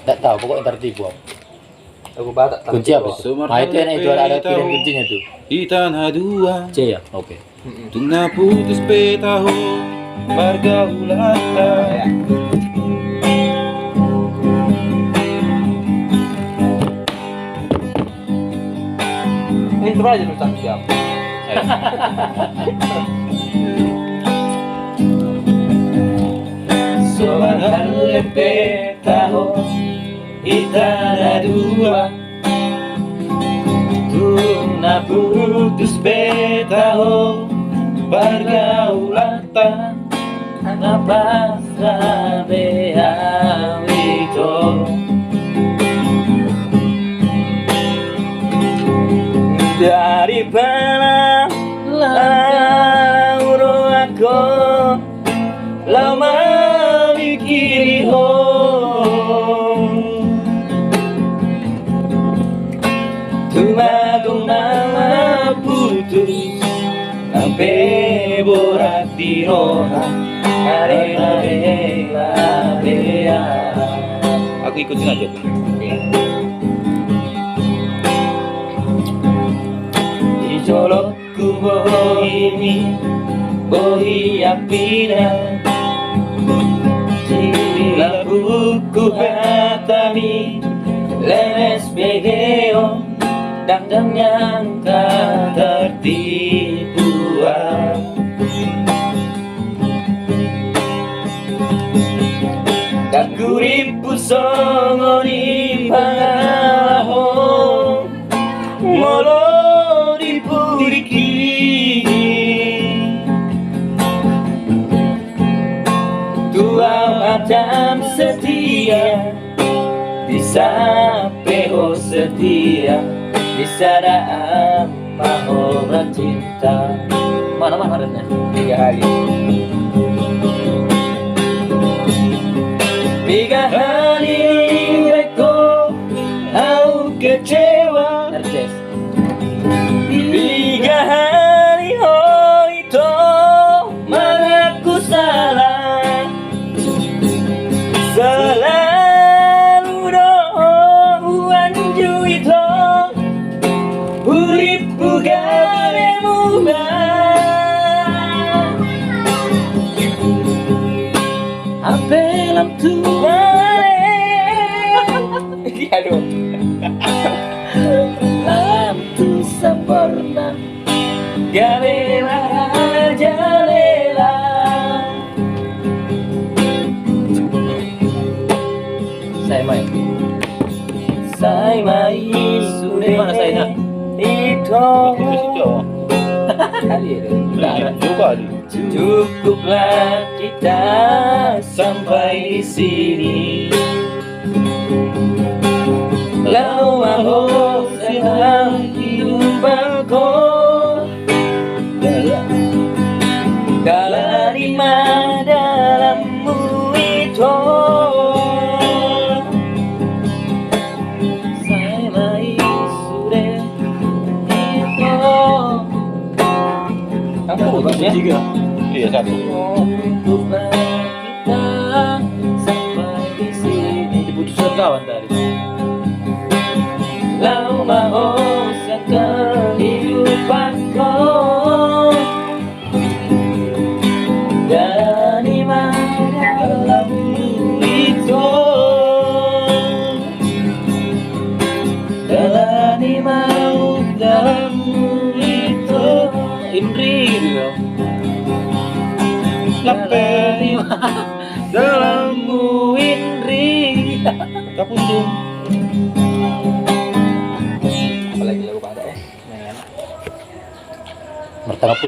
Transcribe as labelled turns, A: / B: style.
A: Enggak tahu, pokoknya tertipu.
B: Aku batak.
A: Kunci apa itu? Nah, itu enak itu ada kirim kuncinya tuh.
C: Di tanah dua.
A: C ya? Oke.
C: Tuna putus petaho pergaulan.
B: Intro aja tuh 1 jam.
C: Soal petaho di tanah dua. Tuna putus petaho pergaulan apa sabehawito daripada lauro aku lama mikiri ho tumagong nama putus sampai borak di roha karena bela aku ikutin aja tuh. Di jolokku bohimi bohi apina sila buku hatami lemes begeo dang nyangka tertipu Kakuripu songoni pangalaho molo dipuriki tua macam setia bisa peho setia bisa maho bercinta mana harusnya 3 hari 3 hari reko au kecewa 3 hari oh itu mengaku salah selalu doan juito uripu gane mudah apelam aduh lampu sempurna galela jalela saya mai sudah mana saya itu cukuplah kita sampai di sini lau mau dalam hidup aku dalam lima dalammu itu saya mai sudah itu Kamu udah 3? Iya 1.
A: Cukuplah kita sampai di sini diputuskan kawan tadi lau mau kehidupanku dan iman dalammu itu dan iman dalammu itu Indri
C: Lape
A: dalammu Indri
C: Kapundung
B: apalagi lagu pada ya.
A: Martabak